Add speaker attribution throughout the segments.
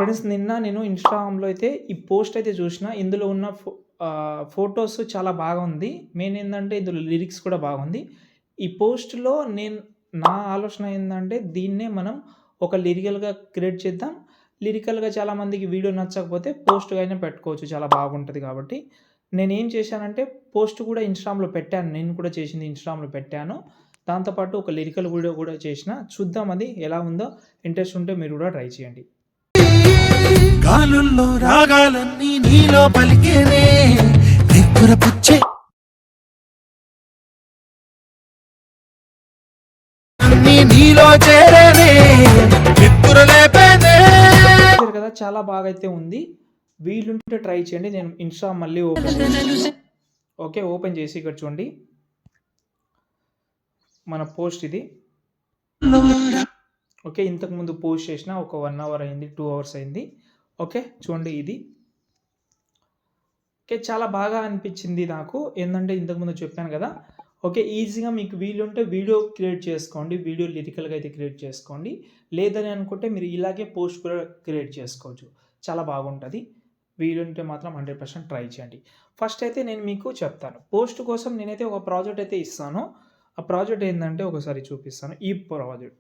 Speaker 1: Friends నిన్న నేను ఇన్‌స్టాగ్రామ్‌లో అయితే ఈ పోస్ట్ అయితే చూషిన. ఇందులో ఉన్న ఫోటోస్ చాలా బాగుంది. మెయిన్ ఏందంటే ఇందులో లిరిక్స్ కూడా బాగుంది. ఈ పోస్ట్‌లో నా ఆలోచన ఏందంటే దీన్నే మనం ఒక లిరికల్‌గా క్రియేట్ చేద్దాం. లిరికల్‌గా చాలామందికి వీడియో నచ్చకపోతే పోస్ట్‌గా అయినా పెట్టుకోవచ్చు. చాలా బాగుంటది కాబట్టి నేనేం చేశానంటే పోస్ట్ కూడా ఇన్‌స్టాగ్రామ్‌లో పెట్టాను. నేను కూడా చేసింది ఇన్‌స్టాగ్రామ్‌లో పెట్టాను. దాంతో పాటు ఒక లిరికల్ వీడియో కూడా చేషిన. చూద్దాం అది ఎలా ఉందో. ఇంట్రెస్ట్ ఉంటే మీరు కూడా ట్రై చేయండి.
Speaker 2: గాలుల్లో రాగాలన్నీ నీలో పలికేనే నిప్పుర పుచ్చే నీలో చేరేనే నిప్పుర లేపేనే.
Speaker 1: చూసారు కదా చాలా బాగా అయితే ఉంది. వీలుంటే ట్రై చేయండి. నేను ఇన్‌స్టా మళ్ళీ ఓపెన్ చేస్తాను. ఓకే. ఓపెన్ చేసి ఇక్కడ చూడండి. మన పోస్ట్ ఇది. ఓకే. ఇంతకుముందు పోస్ట్ చేసిన ఒక 1 అవర్ అయింది. 2 అవర్స్ అయింది. ఓకే. చూడండి ఇది. ఓకే. చాలా బాగా అనిపించింది నాకు. ఏందంటే ఇంతకుముందు చెప్పాను కదా! ఓకే. ఈజీగా మీకు వీలుంటే వీడియో క్రియేట్ చేసుకోండి. వీడియో లిరికల్‌గా అయితే క్రియేట్ చేసుకోండి. లేదని అనుకుంటే మీరు ఇలాగే పోస్ట్ కూడా క్రియేట్ చేసుకోవచ్చు. చాలా బాగుంటది. వీలుంటే మాత్రం 100% ట్రై చేయండి. ఫస్ట్ అయితే నేను మీకు చెప్తాను. పోస్ట్ కోసం నేనైతే ఒక ప్రాజెక్ట్ అయితే ఇస్తాను. ఆ ప్రాజెక్ట్ ఏందంటే ఒకసారి చూపిస్తాను. ఈ ప్రాజెక్ట్.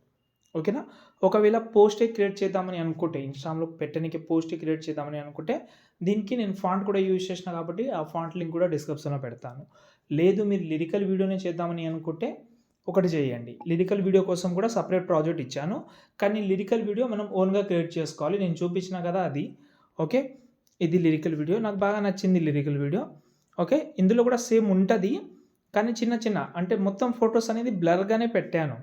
Speaker 1: ఓకేనా? ఒకవేళ పోస్టే క్రియేట్ చేద్దామని అనుకుంటే ఇన్‌స్టాగ్రామ్‌లో పెట్టనీకి పోస్టే క్రియేట్ చేద్దామని అనుకుంటే దీనికి నేను ఫాంట్ కూడా యూజ్ చేసిన కాబట్టి ఆ ఫాంట్ లింక్ కూడా డిస్క్రిప్షన్‌లో పెడతాను. లేదు మీరు లిరికల్ వీడియోనే చేద్దామని అనుకుంటే ఒకటి చేయండి. లిరికల్ వీడియో కోసం కూడా సెపరేట్ ప్రాజెక్ట్ ఇచ్చాను. కానీ లిరికల్ వీడియో మనం ఓన్‌గా క్రియేట్ చేసుకోవాలి. నేను చూపించిన కదా అది. ఓకే. ఇది లిరికల్ వీడియో. నాకు బాగా నచ్చింది లిరికల్ వీడియో. ఓకే. ఇందులో కూడా సేమ్ ఉంటది. కానీ చిన్న చిన్న అంటే మొత్తం ఫోటోస్ అనేది బ్లర్‌గానే పెట్టాను.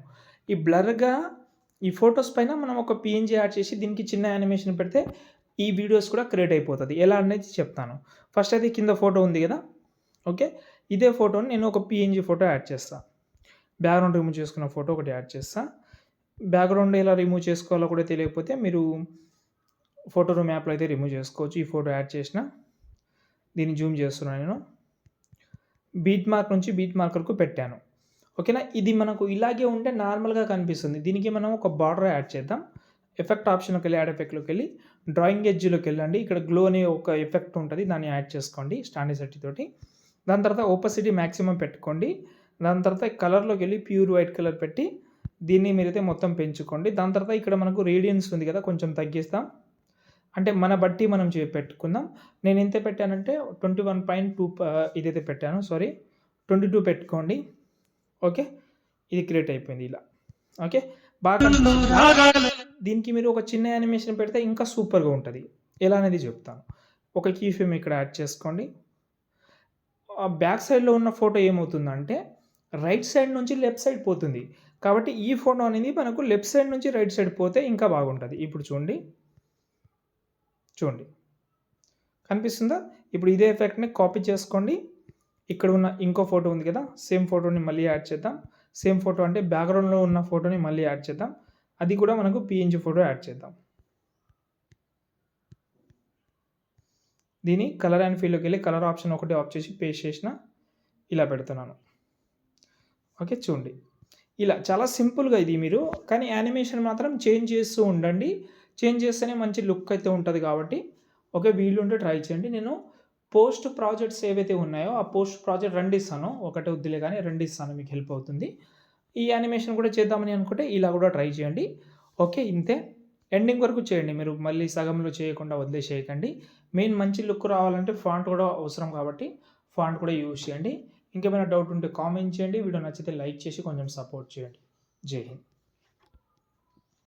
Speaker 1: ఈ ఫోటోస్ పైన మనం ఒక పీఎన్‌జీ యాడ్ చేసి దీనికి చిన్న యానిమేషన్ పెడితే ఈ వీడియోస్ కూడా క్రియేట్ అయిపోతది. ఎలా అనేది చెప్తాను. ఫస్ట్ అయితే కింద ఫోటో ఉంది గదా! ఓకే. ఇదే ఫోటోని నేను ఒక పీఎన్‌జీ ఫోటో యాడ్ చేస్తా. బ్యాక్‌గ్రౌండ్ రిమూవ్ చేసుకున్న ఫోటో ఒకటి యాడ్ చేస్తా. బ్యాక్‌గ్రౌండ్ ఎలా రిమూవ్ చేసుకోవాలో కూడా తెలియకపోతే మీరు ఫోటో రూమ్ యాప్‌లో అయితే రిమూవ్ చేసుకోవచ్చు. ఈ ఫోటో యాడ్ చేసిన. దీన్ని జూమ్ చేస్తున్నాను నేను. బీట్ మార్క్ నుంచి బీట్ మార్కర్‌కు పెట్టాను. ఓకేనా? ఇది మనకు ఇలాగే ఉంటే నార్మల్‌గా కనిపిస్తుంది. దీనికి మనం ఒక బార్డర్ యాడ్ చేద్దాం. ఎఫెక్ట్ ఆప్షన్‌లోకెళ్ళి యాడ్ ఎఫెక్ట్‌లోకెళ్ళి డ్రాయింగ్ ఎడ్జ్‌లోకెళ్ళండి. ఇక్కడ గ్లో అనే ఒక ఎఫెక్ట్ ఉంటది. దాన్ని యాడ్ చేసుకోండి స్టాండర్డ్ తోటి. దాని తర్వాత ఓపాసిటీ మాక్సిమం పెట్టుకోండి. దాని తర్వాత కలర్‌లోకెళ్ళి ప్యూర్ వైట్ కలర్ పెట్టి దీన్ని మీరైతే మొత్తం పెంచుకోండి. దాని తర్వాత ఇక్కడ మనకు రేడియన్స్ ఉంది కదా! కొంచెం తగ్గిస్తాం. అంటే మన బట్టి మనం పెట్టుకుందాం. నేను ఎంత పెట్టానంటే 21.2 ఇదైతే పెట్టాను. సారీ 22 పెట్టుకోండి. ఓకే. ఇది క్రియేట్ అయిపోయింది ఇలా. ఓకే. బాగా కనిపిస్తుంది. దీనికి మీరు ఒక చిన్న యానిమేషన్ పెడితే ఇంకా సూపర్‌గా ఉంటది. ఎలా అనేది చెప్తాను. ఒక కీ ఫ్రేమ్ ఇక్కడ యాడ్ చేసుకోండి. బ్యాక్ సైడ్‌లో ఉన్న ఫోటో ఏమవుతుందంటే రైట్ సైడ్ నుంచి లెఫ్ట్ సైడ్ పోతుంది. కాబట్టి ఈ ఫోటో అనేది మనకు లెఫ్ట్ సైడ్ నుంచి రైట్ సైడ్ పోతే ఇంకా బాగుంటది. ఇప్పుడు చూడండి. చూడండి. కనిపిస్తుందా? ఇప్పుడు ఇదే ఎఫెక్ట్‌ని కాపీ చేసుకోండి. ఇక్కడ ఉన్న ఇంకో ఫోటో ఉంది కదా! సేమ్ ఫోటోని మళ్ళీ యాడ్ చేద్దాం. సేమ్ ఫోటో అంటే బ్యాక్‌గ్రౌండ్‌లో ఉన్న ఫోటోని మళ్ళీ యాడ్ చేద్దాం. అది కూడా మనకు పీఎన్‌జీ ఫోటో యాడ్ చేద్దాం. దీని కలర్ అండ్ ఫీల్డ్‌లోకెళ్ళి కలర్ ఆప్షన్ ఒకటి ఆఫ్ చేసి పేస్ట్ చేసిన. ఇలా పెడుతున్నాను. ఓకే. చూడండి. ఇలా చాలా సింపుల్‌గా ఇది మీరు కానీ యానిమేషన్ మాత్రం చేంజ్ చేస్తూ ఉండండి. చేంజ్ చేస్తేనే మంచి లుక్ అయితే ఉంటది కాబట్టి ఓకే. వీలుంటే ట్రై చేయండి. నేను పోస్ట్ ప్రాజెక్ట్స్ ఏవైతే ఉన్నాయో ఆ పోస్ట్ ప్రాజెక్ట్ 2 ఇస్తాను. ఒకటే వద్దులే గానీ 2 ఇస్తాను మీకు హెల్ప్ అవుతుంది. ఈ యానిమేషన్ కూడా చేద్దామని అనుకుంటే ఇలా కూడా ట్రై చేయండి. ఓకే. ఇంతే. ఎండింగ్ వరకు చేయండి. మీరు మళ్ళీ సగంలో చేయకుండా వదిలేసేయకండి. మెయిన్ మంచి లుక్ రావాలంటే ఫాంట్ కూడా అవసరం కాబట్టి ఫాంట్ కూడా యూజ్ చేయండి. ఇంకేమైనా డౌట్ ఉంటే కామెంట్ చేయండి. వీడియో నచ్చితే లైక్ చేసి కొంచెం సపోర్ట్ చేయండి. జై హింద్.